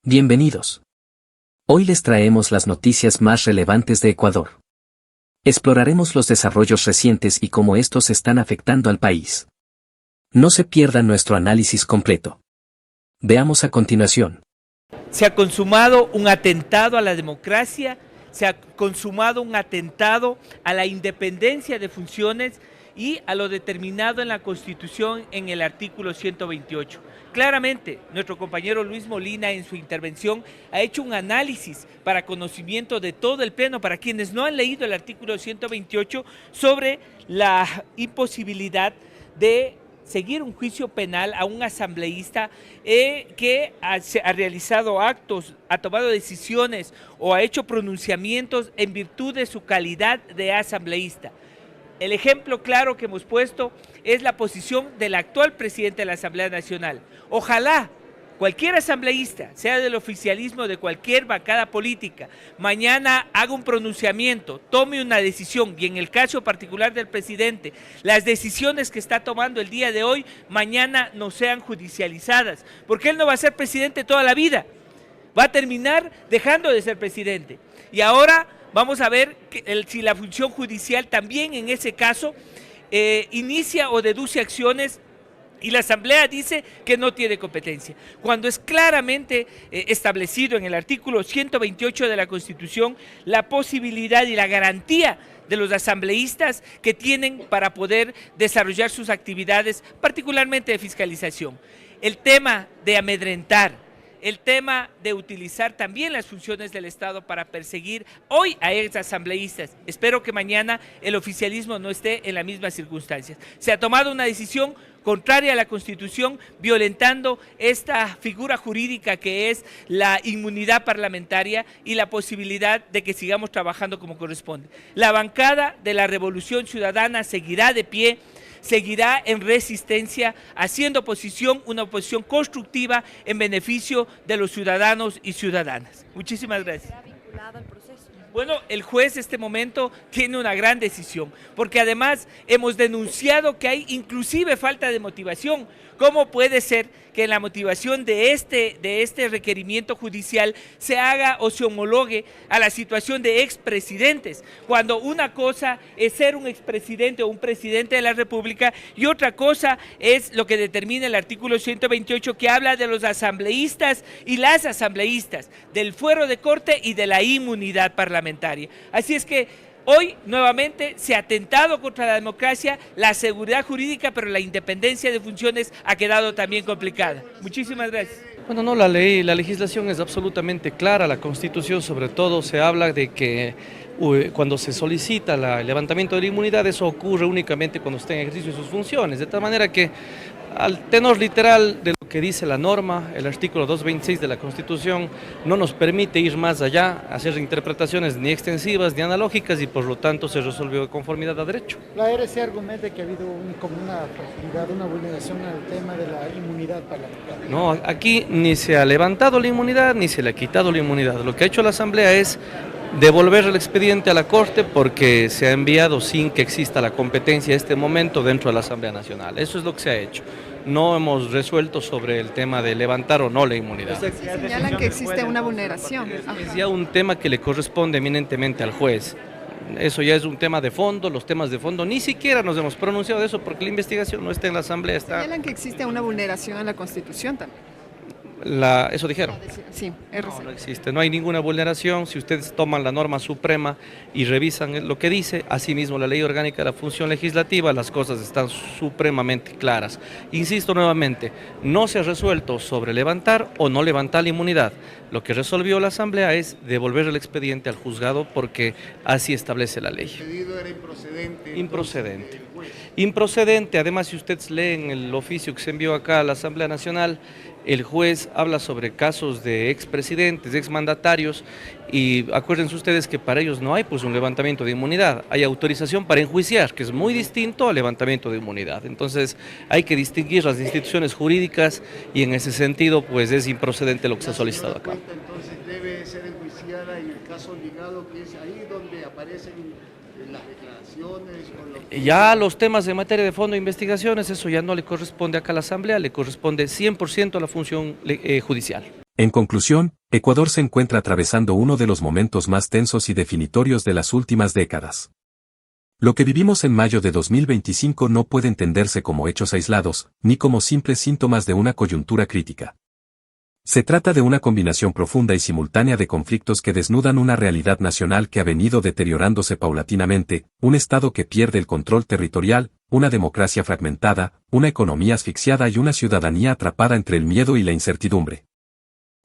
Bienvenidos. Hoy les traemos las noticias más relevantes de Ecuador. Exploraremos los desarrollos recientes y cómo estos están afectando al país. No se pierdan nuestro análisis completo. Veamos a continuación. Se ha consumado un atentado a la democracia, se ha consumado un atentado a la independencia de funciones y a lo determinado en la Constitución en el artículo 128. Claramente, nuestro compañero Luis Molina en su intervención ha hecho un análisis para conocimiento de todo el Pleno, para quienes no han leído el artículo 128, sobre la imposibilidad de seguir un juicio penal a un asambleísta que ha realizado actos, ha tomado decisiones o ha hecho pronunciamientos en virtud de su calidad de asambleísta. El ejemplo claro que hemos puesto es la posición del actual presidente de la Asamblea Nacional. Ojalá cualquier asambleísta, sea del oficialismo o de cualquier bancada política, mañana haga un pronunciamiento, tome una decisión, y en el caso particular del presidente, las decisiones que está tomando el día de hoy, mañana no sean judicializadas, porque él no va a ser presidente toda la vida, va a terminar dejando de ser presidente. Y ahora vamos a ver si la función judicial también en ese caso inicia o deduce acciones y la Asamblea dice que no tiene competencia, cuando es claramente establecido en el artículo 128 de la Constitución la posibilidad y la garantía de los asambleístas que tienen para poder desarrollar sus actividades, particularmente de fiscalización. El tema de amedrentar, el tema de utilizar también las funciones del Estado para perseguir hoy a ex asambleístas. Espero que mañana el oficialismo no esté en las mismas circunstancias. Se ha tomado una decisión contraria a la Constitución, violentando esta figura jurídica que es la inmunidad parlamentaria y la posibilidad de que sigamos trabajando como corresponde. La bancada de la Revolución Ciudadana seguirá de pie, seguirá en resistencia, haciendo oposición, una oposición constructiva en beneficio de los ciudadanos y ciudadanas. Muchísimas gracias. ¿Está vinculado al proceso? Bueno, el juez en este momento tiene una gran decisión, porque además hemos denunciado que hay inclusive falta de motivación. ¿Cómo puede ser que en la motivación de este requerimiento judicial se haga o se homologue a la situación de expresidentes, cuando una cosa es ser un expresidente o un presidente de la República y otra cosa es lo que determina el artículo 128, que habla de los asambleístas y las asambleístas, del fuero de corte y de la inmunidad parlamentaria? Así es que hoy nuevamente se ha atentado contra la democracia, la seguridad jurídica, pero la independencia de funciones ha quedado también complicada. Muchísimas gracias. Bueno, no, la legislación es absolutamente clara, la Constitución sobre todo se habla de que cuando se solicita el levantamiento de la inmunidad, eso ocurre únicamente cuando esté en ejercicio de sus funciones, de tal manera que al tenor literal de lo que dice la norma, el artículo 226 de la Constitución no nos permite ir más allá, hacer interpretaciones ni extensivas ni analógicas, y por lo tanto se resolvió de conformidad a derecho. La RC argumenta que ha habido como una fragilidad, una vulneración al tema de la inmunidad parlamentaria. No, aquí ni se ha levantado la inmunidad ni se le ha quitado la inmunidad. Lo que ha hecho la Asamblea es devolver el expediente a la Corte porque se ha enviado sin que exista la competencia en este momento dentro de la Asamblea Nacional. Eso es lo que se ha hecho. No hemos resuelto sobre el tema de levantar o no la inmunidad. Señalan que existe una vulneración. Es ya un tema que le corresponde eminentemente al juez. Eso ya es un tema de fondo, los temas de fondo ni siquiera nos hemos pronunciado de eso porque la investigación no está en la Asamblea. Señalan que existe una vulneración a la Constitución también. Eso dijeron. Sí, RC. No existe, no hay ninguna vulneración. Si ustedes toman la norma suprema y revisan lo que dice, asimismo la ley orgánica de la función legislativa, las cosas están supremamente claras. Insisto nuevamente, no se ha resuelto sobre levantar o no levantar la inmunidad. Lo que resolvió la Asamblea es devolver el expediente al juzgado porque así establece la ley. El pedido era improcedente. Improcedente. Improcedente, además si ustedes leen el oficio que se envió acá a la Asamblea Nacional, el juez habla sobre casos de expresidentes, exmandatarios, y acuérdense ustedes que para ellos no hay pues un levantamiento de inmunidad, hay autorización para enjuiciar, que es muy distinto al levantamiento de inmunidad. Entonces hay que distinguir las instituciones jurídicas y en ese sentido pues es improcedente lo que se ha solicitado acá. Entonces debe ser enjuiciada en el caso ligado, que es ahí donde aparecen las declaraciones o lo que... Ya los temas de materia de fondo de investigaciones, eso ya no le corresponde acá a la Asamblea, le corresponde 100% a la función judicial. En conclusión, Ecuador se encuentra atravesando uno de los momentos más tensos y definitorios de las últimas décadas. Lo que vivimos en mayo de 2025 no puede entenderse como hechos aislados, ni como simples síntomas de una coyuntura crítica. Se trata de una combinación profunda y simultánea de conflictos que desnudan una realidad nacional que ha venido deteriorándose paulatinamente, un Estado que pierde el control territorial, una democracia fragmentada, una economía asfixiada y una ciudadanía atrapada entre el miedo y la incertidumbre.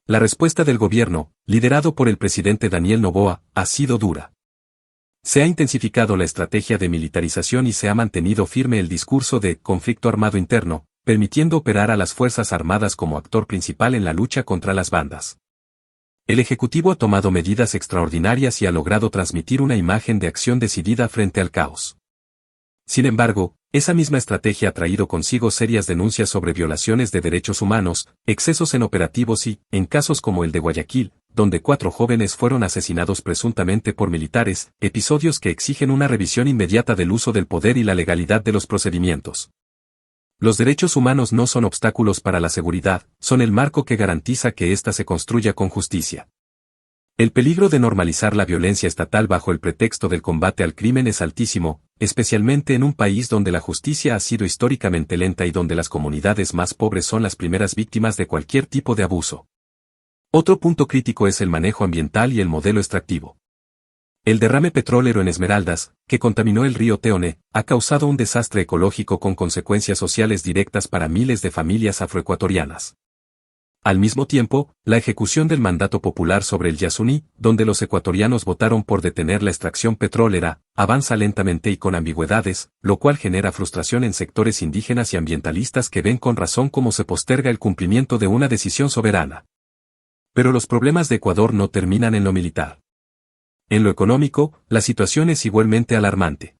La respuesta del gobierno, liderado por el presidente Daniel Noboa, ha sido dura. Se ha intensificado la estrategia de militarización y se ha mantenido firme el discurso de conflicto armado interno, permitiendo operar a las Fuerzas Armadas como actor principal en la lucha contra las bandas. El Ejecutivo ha tomado medidas extraordinarias y ha logrado transmitir una imagen de acción decidida frente al caos. Sin embargo, esa misma estrategia ha traído consigo serias denuncias sobre violaciones de derechos humanos, excesos en operativos y, en casos como el de Guayaquil, donde 4 jóvenes fueron asesinados presuntamente por militares, episodios que exigen una revisión inmediata del uso del poder y la legalidad de los procedimientos. Los derechos humanos no son obstáculos para la seguridad, son el marco que garantiza que ésta se construya con justicia. El peligro de normalizar la violencia estatal bajo el pretexto del combate al crimen es altísimo, especialmente en un país donde la justicia ha sido históricamente lenta y donde las comunidades más pobres son las primeras víctimas de cualquier tipo de abuso. Otro punto crítico es el manejo ambiental y el modelo extractivo. El derrame petrolero en Esmeraldas, que contaminó el río Teone, ha causado un desastre ecológico con consecuencias sociales directas para miles de familias afroecuatorianas. Al mismo tiempo, la ejecución del mandato popular sobre el Yasuní, donde los ecuatorianos votaron por detener la extracción petrolera, avanza lentamente y con ambigüedades, lo cual genera frustración en sectores indígenas y ambientalistas que ven con razón cómo se posterga el cumplimiento de una decisión soberana. Pero los problemas de Ecuador no terminan en lo militar. En lo económico, la situación es igualmente alarmante.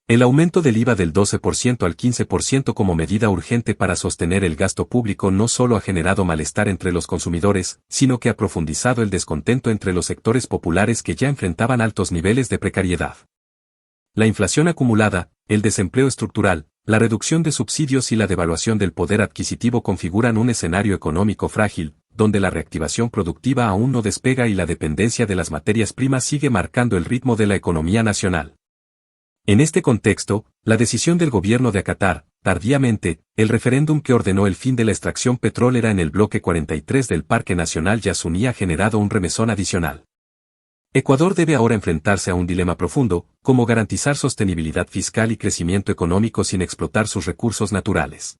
El aumento del IVA del 12% al 15% como medida urgente para sostener el gasto público no solo ha generado malestar entre los consumidores, sino que ha profundizado el descontento entre los sectores populares que ya enfrentaban altos niveles de precariedad. La inflación acumulada, el desempleo estructural, la reducción de subsidios y la devaluación del poder adquisitivo configuran un escenario económico frágil, donde la reactivación productiva aún no despega y la dependencia de las materias primas sigue marcando el ritmo de la economía nacional. En este contexto, la decisión del gobierno de acatar, tardíamente, el referéndum que ordenó el fin de la extracción petrolera en el bloque 43 del Parque Nacional Yasuní ha generado un remesón adicional. Ecuador debe ahora enfrentarse a un dilema profundo, cómo garantizar sostenibilidad fiscal y crecimiento económico sin explotar sus recursos naturales.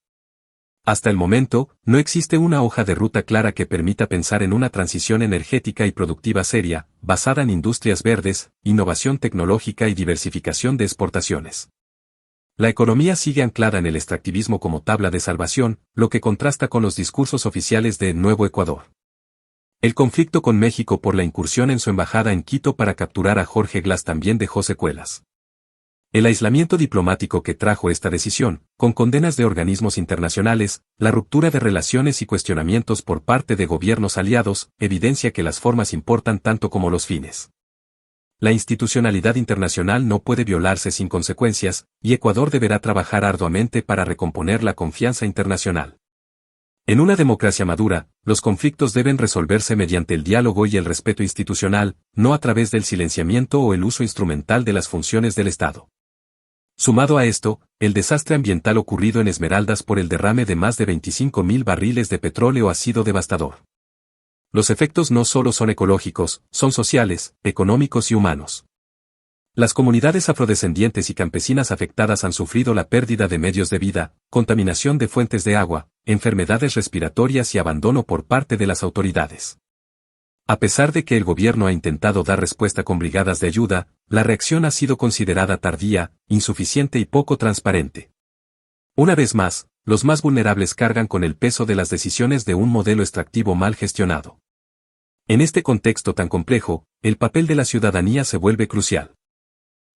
Hasta el momento, no existe una hoja de ruta clara que permita pensar en una transición energética y productiva seria, basada en industrias verdes, innovación tecnológica y diversificación de exportaciones. La economía sigue anclada en el extractivismo como tabla de salvación, lo que contrasta con los discursos oficiales de Nuevo Ecuador. El conflicto con México por la incursión en su embajada en Quito para capturar a Jorge Glass también dejó secuelas. El aislamiento diplomático que trajo esta decisión, con condenas de organismos internacionales, la ruptura de relaciones y cuestionamientos por parte de gobiernos aliados, evidencia que las formas importan tanto como los fines. La institucionalidad internacional no puede violarse sin consecuencias, y Ecuador deberá trabajar arduamente para recomponer la confianza internacional. En una democracia madura, los conflictos deben resolverse mediante el diálogo y el respeto institucional, no a través del silenciamiento o el uso instrumental de las funciones del Estado. Sumado a esto, el desastre ambiental ocurrido en Esmeraldas por el derrame de más de 25.000 barriles de petróleo ha sido devastador. Los efectos no solo son ecológicos, son sociales, económicos y humanos. Las comunidades afrodescendientes y campesinas afectadas han sufrido la pérdida de medios de vida, contaminación de fuentes de agua, enfermedades respiratorias y abandono por parte de las autoridades. A pesar de que el gobierno ha intentado dar respuesta con brigadas de ayuda, la reacción ha sido considerada tardía, insuficiente y poco transparente. Una vez más, los más vulnerables cargan con el peso de las decisiones de un modelo extractivo mal gestionado. En este contexto tan complejo, el papel de la ciudadanía se vuelve crucial.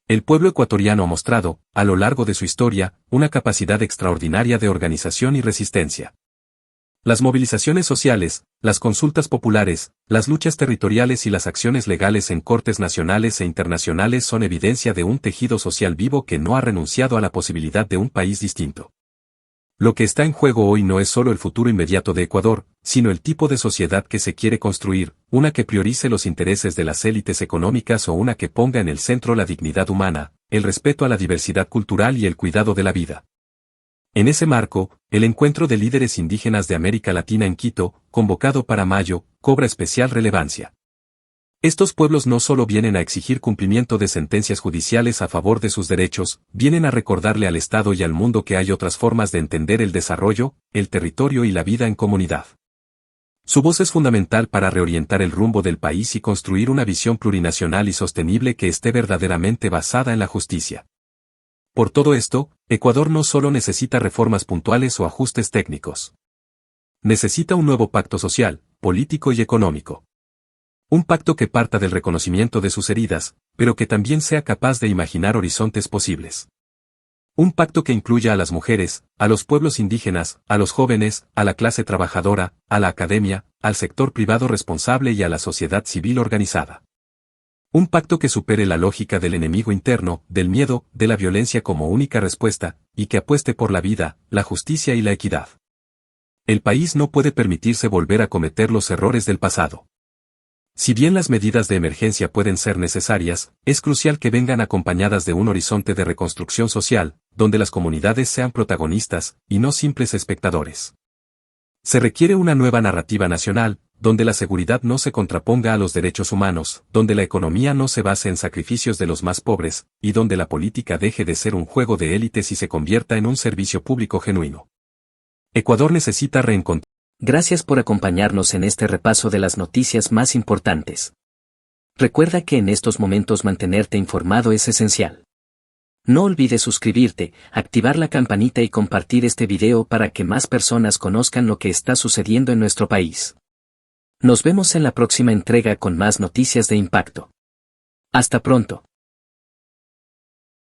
El pueblo ecuatoriano ha mostrado, a lo largo de su historia, una capacidad extraordinaria de organización y resistencia. Las movilizaciones sociales, las consultas populares, las luchas territoriales y las acciones legales en cortes nacionales e internacionales son evidencia de un tejido social vivo que no ha renunciado a la posibilidad de un país distinto. Lo que está en juego hoy no es solo el futuro inmediato de Ecuador, sino el tipo de sociedad que se quiere construir, una que priorice los intereses de las élites económicas o una que ponga en el centro la dignidad humana, el respeto a la diversidad cultural y el cuidado de la vida. En ese marco, el encuentro de líderes indígenas de América Latina en Quito, convocado para mayo, cobra especial relevancia. Estos pueblos no solo vienen a exigir cumplimiento de sentencias judiciales a favor de sus derechos, vienen a recordarle al Estado y al mundo que hay otras formas de entender el desarrollo, el territorio y la vida en comunidad. Su voz es fundamental para reorientar el rumbo del país y construir una visión plurinacional y sostenible que esté verdaderamente basada en la justicia. Por todo esto, Ecuador no solo necesita reformas puntuales o ajustes técnicos. Necesita un nuevo pacto social, político y económico. Un pacto que parta del reconocimiento de sus heridas, pero que también sea capaz de imaginar horizontes posibles. Un pacto que incluya a las mujeres, a los pueblos indígenas, a los jóvenes, a la clase trabajadora, a la academia, al sector privado responsable y a la sociedad civil organizada. Un pacto que supere la lógica del enemigo interno, del miedo, de la violencia como única respuesta, y que apueste por la vida, la justicia y la equidad. El país no puede permitirse volver a cometer los errores del pasado. Si bien las medidas de emergencia pueden ser necesarias, es crucial que vengan acompañadas de un horizonte de reconstrucción social, donde las comunidades sean protagonistas, y no simples espectadores. Se requiere una nueva narrativa nacional, donde la seguridad no se contraponga a los derechos humanos, donde la economía no se base en sacrificios de los más pobres, y donde la política deje de ser un juego de élites y se convierta en un servicio público genuino. Ecuador necesita reencontrar. Gracias por acompañarnos en este repaso de las noticias más importantes. Recuerda que en estos momentos mantenerte informado es esencial. No olvides suscribirte, activar la campanita y compartir este video para que más personas conozcan lo que está sucediendo en nuestro país. Nos vemos en la próxima entrega con más noticias de impacto. Hasta pronto.